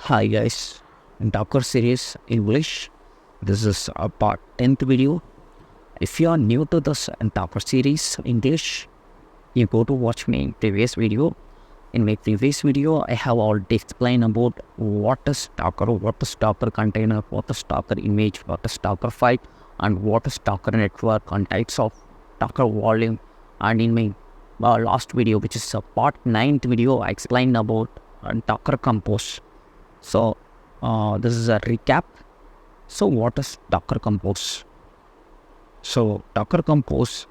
Hi guys, in Docker series English, this is a part 10th video. If you are new to this Docker series English, you go to watch my previous video. In my previous video, I have already explained about what is Docker, what is Docker container, what is Docker image, what is Docker file, and what is Docker network and types of Docker volume. And in my last video, which is a part 9th video, I explained about Docker Compose. So this is a recap. So what is Docker Compose? So Docker Compose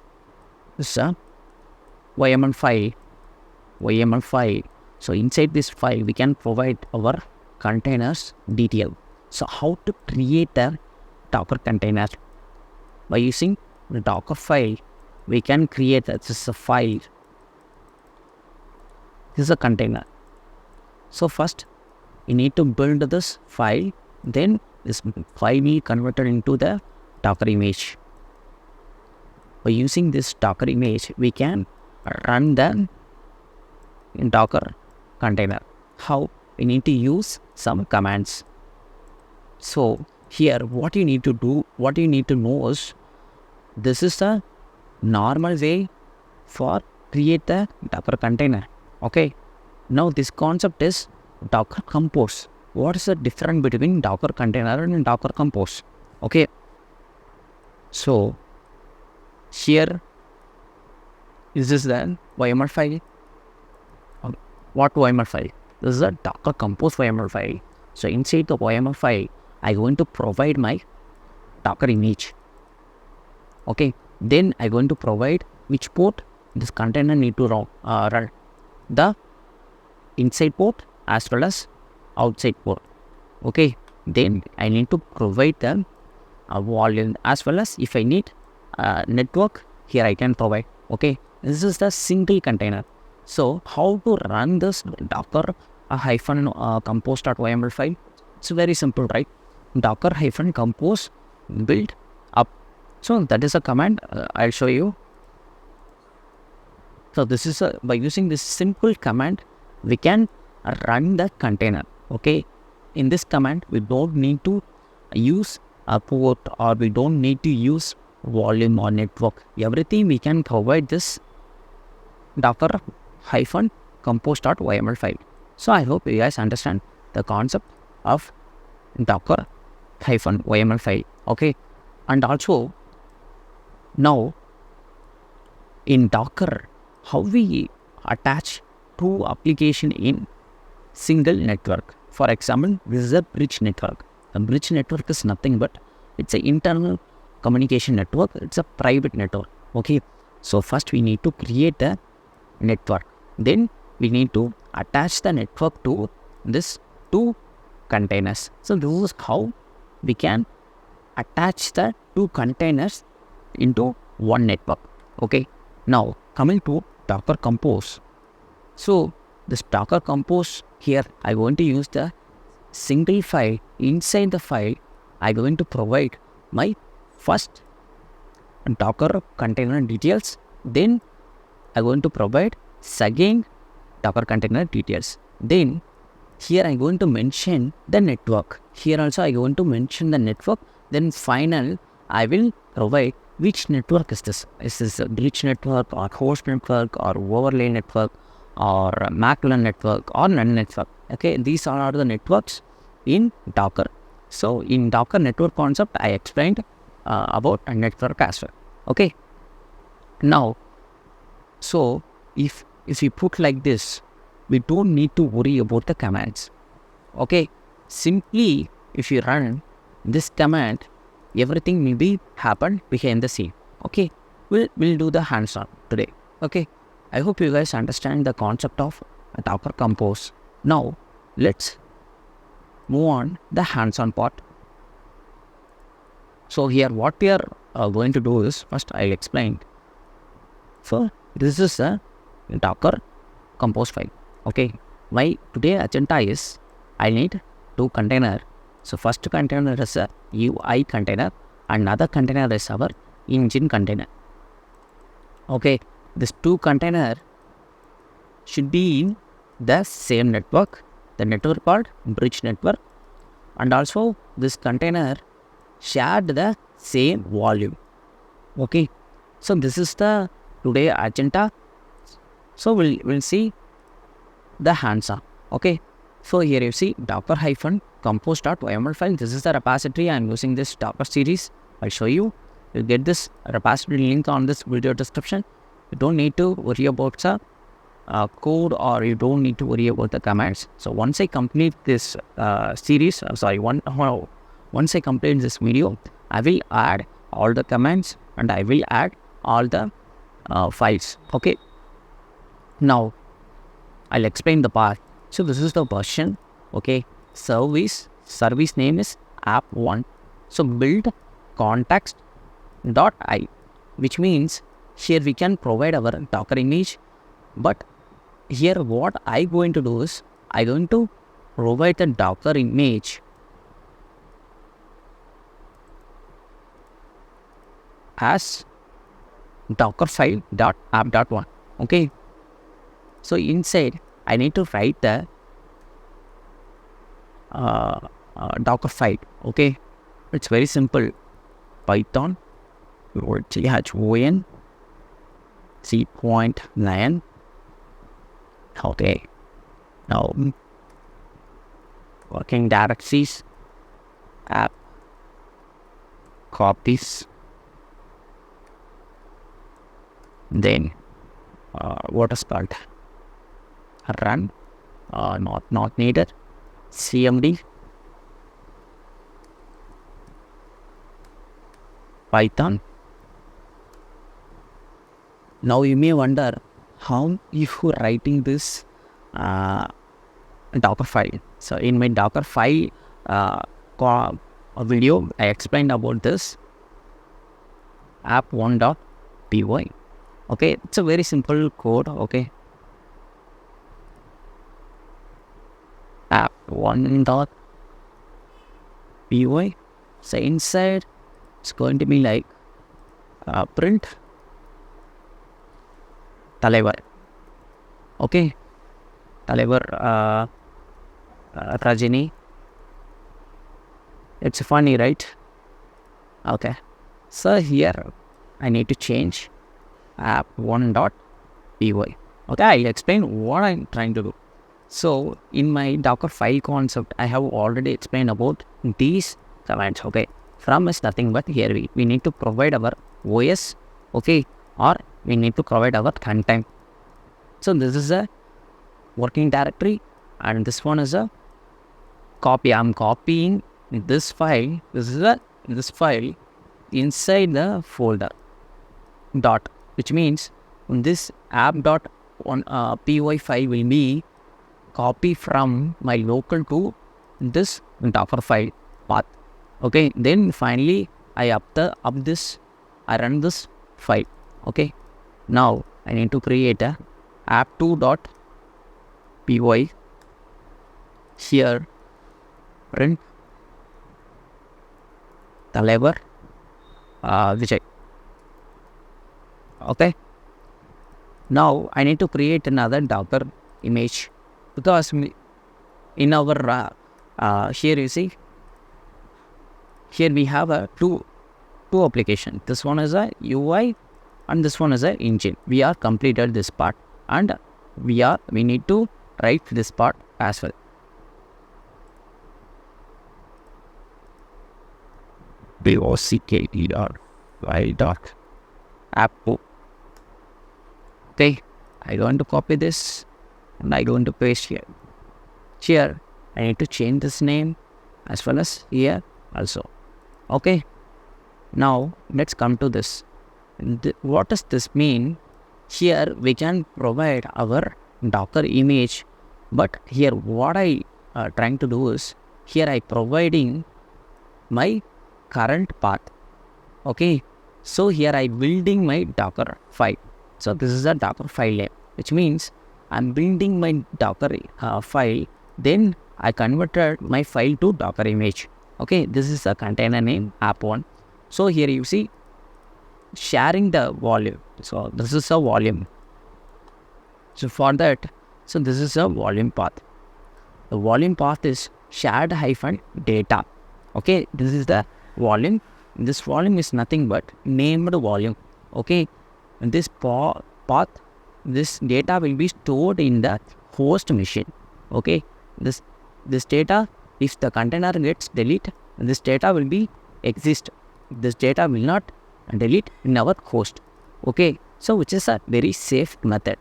is a YAML file. So inside this file, we can provide our containers detail. So how to create a Docker container? By using the Docker file, we can create this is a file. This is a container. So first, you need to build this file, then this file will be converted into the Docker image. By using this Docker image, we can run the Docker container. How? We need to use some commands. So here, what you need to do, what you need to know is, this is the normal way for create the Docker container. Okay. Now this concept is Docker Compose. What is the difference between Docker container and Docker Compose? Okay. So here, is this the YAML file? What YAML file? This is a Docker Compose YAML file. So inside the YAML file, I'm going to provide my Docker image. Okay. Then I'm going to provide which port this container need to run. The inside port as well as outside port. Okay. Then I need to provide the volume as well as if I need network, here I can provide. Okay. This is the single container. So how to run this Docker compose.yml file? It's very simple, right? Docker compose build up. So that is a command I'll show you. So this is by using this simple command, we can run the container. Okay. In this command, we don't need to use a port or we don't need to use volume or network. Everything we can provide this Docker compose.yml file. So I hope you guys understand the concept of Docker YAML file. Okay. And also now in Docker, how we attach two application in single network. For example, this is a bridge network. A bridge network is nothing but it's an internal communication network. It's a private network. Okay. So first we need to create a network. Then we need to attach the network to this two containers. So this is how we can attach the two containers into one network. Okay. Now coming to Docker Compose. So this Docker Compose here, I'm going to use the single file. Inside the file, I'm going to provide my first Docker container details. Then I'm going to provide second Docker container details. Then here I'm going to mention the network. Here also I'm going to mention the network. Then final, I will provide which network is this. Is this a bridge network or host network or overlay network or macLAN network or LAN network? Okay, these are the networks in Docker. So in Docker network concept, I explained about a network as well. Okay. Now, so if we put like this, we don't need to worry about the commands. Okay. Simply, if you run this command, everything will be happen behind the scene. Okay. We'll do the hands-on today. Okay. I hope you guys understand the concept of Docker Compose. Now, let's move on the hands-on part. So here what we are going to do is, first I'll explain. So this is a Docker Compose file. Okay. My today agenda is I need two container. So first container is a UI container, another container is our engine container. Okay. This two container should be in the same network the network called bridge network, and also this container shared the same volume. Okay, so this is the today agenda. So we'll see the hands-on. Okay, so here you see docker hyphen compose.yml file. This is the repository. I'm using this Docker series. I'll show you. You'll get this repository link on this video description. You don't need to worry about the code, or you don't need to worry about the commands. So once I complete this series, once I complete this video, I will add all the commands and I will add all the files. Okay, now I'll explain the path. So this is the version. Okay, service name is app1. So build context.i, which means here we can provide our Docker image, but here what I going to do is I going to provide the Docker image as dockerfile.app.1. Okay, so inside I need to write the Docker file. Okay, it's very simple. Python thon 3.9. Okay, now working directories, app copies, then what is called run, not needed, cmd python. Now you may wonder how you writing this Docker file. So in my Docker file video, I explained about this app1.py. Okay, it's a very simple code. Okay, app1.py. So inside it's going to be like print தலைவர். Okay, தலைவர் Rajini. It's funny, right? Okay, so here I need to change app1.py. Okay, I'll explain what I'm trying to do. So in my Docker file concept, I have already explained about these commands. Okay, from is nothing but here we need to provide our OS. Okay, or we need to provide our runtime. So this is a working directory, and this one is a copy. I'm copying this file. This file inside the folder dot, which means this app.py file will be copy from my local to this Docker file path. Okay, then finally I run this file. Okay, now I need to create a app2.py. Here print தலைவர் Vijay. Okay, now I need to create another Docker image, because in our here you see, here we have a two application. This one is a UI and this one is a engine. We are completed this part, and we need to write this part as well. app. Okay, I going to copy this and I going to paste here. Here I need to change this name as well as here also. Okay, now let's come to this. What does this mean? Here we can provide our Docker image, but here what I trying to do is, here I providing my current path. Okay, so here I building my Docker file. So this is a Docker file name, which means I'm building my Docker file, then I converted my file to Docker image. Okay, this is a container name app1. So here you see sharing the volume. So this is a volume. So for that, so this is a volume path. The volume path is shared hyphen data. Okay, this is the volume. This volume is nothing but named volume. Okay, and this path, this data will be stored in the host machine. Okay, this data, if the container gets deleted, this data will be exist. This data will not delete in our host. Okay, so which is a very safe method.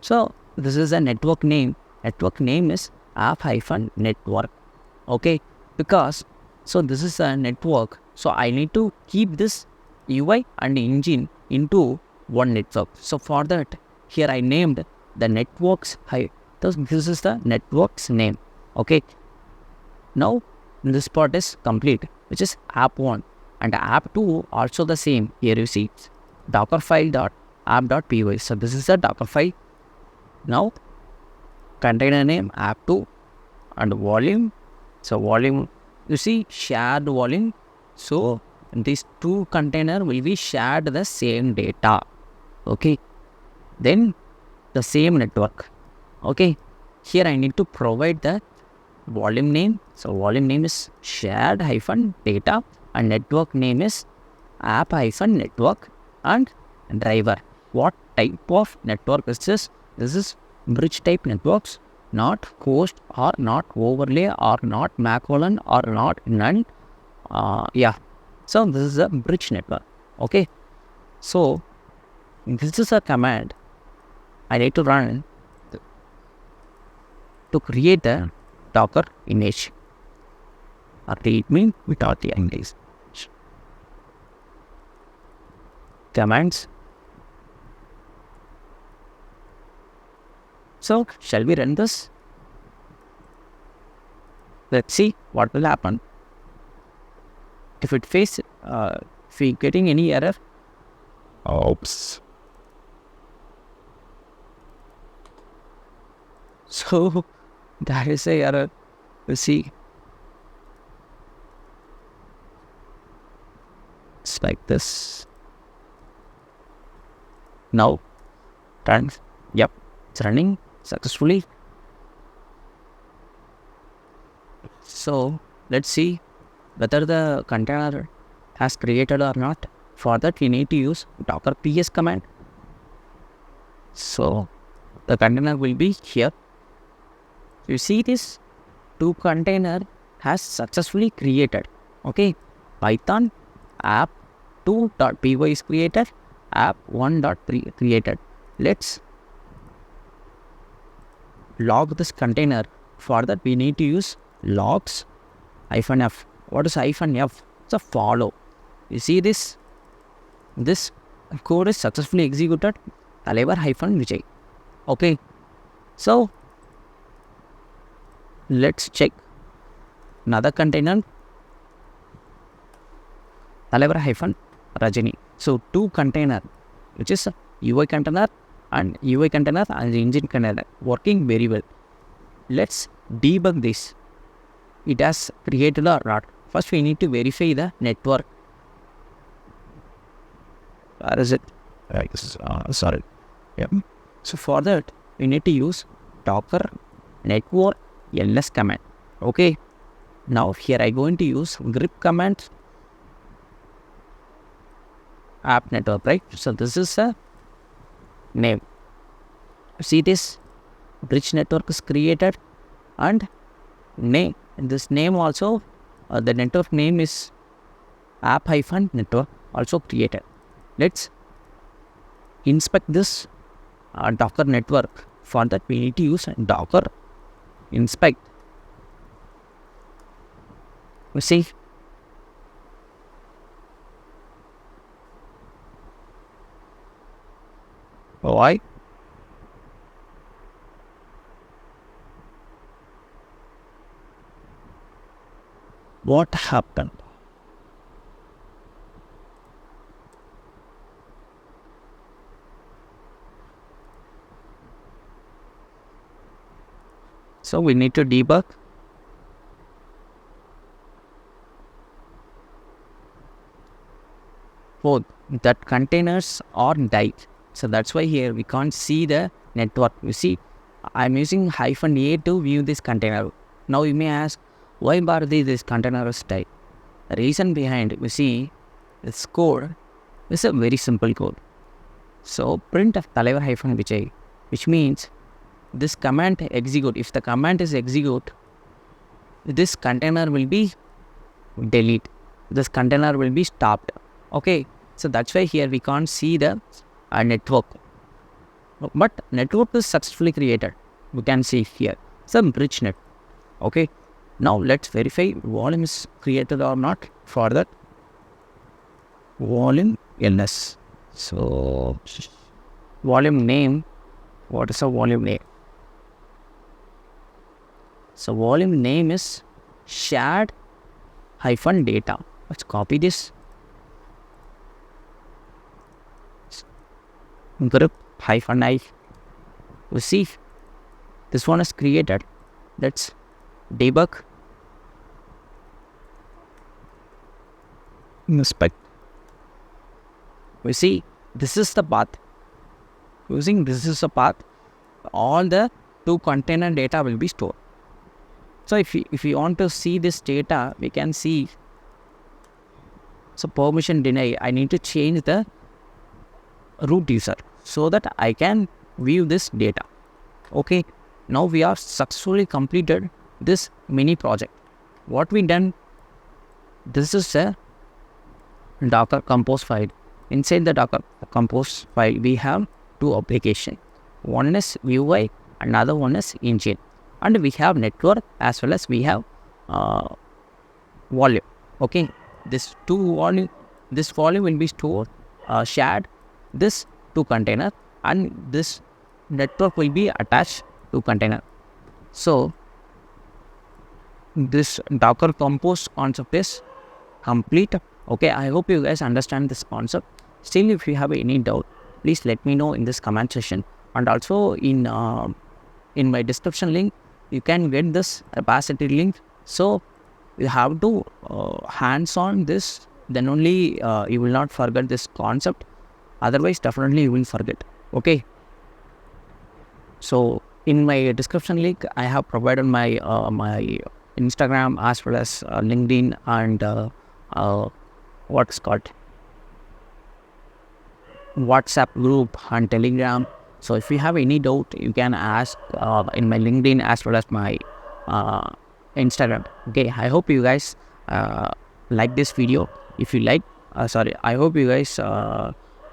So this is a network name. Network name is app-network. Okay, because so this is a network. So I need to keep this UI and engine into one network. So for that, here I named the networks. This is the network's name. Okay. Now this part is complete, which is app1, and app2 also the same. Here you see dockerfile.app.py. So this is a docker file. Now container name app2 and volume. So volume, you see, shared volume. So these two container will be shared the same data. Okay, then the same network. Okay, here I need to provide the volume name. So volume name is shared hyphen data, and network name is app hyphen network, and driver. What type of network is this? This is bridge type networks, not host or not overlay or not macOLN or not none. Yeah, so this is a bridge network. Okay, so this is a command I need to run to create a Docker image or readme without the image. Commands. So shall we run this? Let's see what will happen. If it if we getting any error. Oops. So that is a error. You see, it's like this. Now run. Yep, it's running successfully. So let's see whether the container has created or not. For that we need to use docker ps command. So the container will be here. You see this two container has successfully created. Okay, Python app2.py is created, app1.3 created. Let's log this container. For that we need to use logs -f. What is -f? It's a follow. You see this? This code is successfully executed. Vijay. Okay, so let's check another container. Rajani. So two container, which is UI container and engine container, working very well. Let's debug this. It has created or not. First we need to verify the network. Where is it? Sorry. Yep. So for that we need to use docker network ls command. Okay, now here I going to use grep command app network, right? So this is a name. See this bridge network is created, and name, this name also, the network name is app-network also created. Let's inspect this docker network. For that we need to use docker inspect. You see, why? What happened? So we need to debug. Both that containers are died. So that's why here we can't see the network. You see, I'm using -a to view this container. Now you may ask, why Bharati this container is type? The reason behind, you see, this code is a very simple code. So print தலைவர் -vijay, which means this command execute. If the command is execute, this container will be delete. This container will be stopped. Okay, so that's why here we can't see the network. But network is successfully created. We can see here some bridge net. Okay, now let's verify volume is created or not. For that, volume ls. So volume name, what is the volume name? So volume name is shared -data. Let's copy this. Group -i. You see, this one is created. Let's debug. Inspect. We see this is the path. Using this is the path, all the 2 container data will be stored. So if you want to see this data, we can see. So permission deny. I need to change the root user so that I can view this data. Okay, now we are successfully completed this mini project. What we done? This is a Docker compose file. Inside the Docker compose file, we have 2 applications. One is UI, another one is engine, and we have network as well as we have volume. Okay, this volume will be stored, shared this to container, and this network will be attached to container. So this Docker compose concept is complete. Okay, I hope you guys understand this concept. Still, if you have any doubt, please let me know in this comment section, and also in my description link you can get this repository link. So you have to hands on this, then only you will not forget this concept. Otherwise definitely you will forget. Okay, so in my description link I have provided my my Instagram as well as LinkedIn and what's called WhatsApp group and Telegram. So if you have any doubt, you can ask in my LinkedIn as well as my Instagram. Okay, I hope you guys like this video. If you like, I hope you guys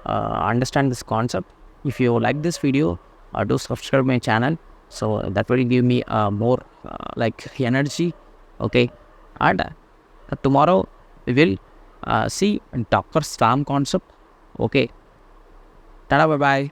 understand this concept. If you like this video, do subscribe my channel. So that will give me more like energy. Okay, and tomorrow we will see Docker Swarm concept. Okay, tada, bye bye.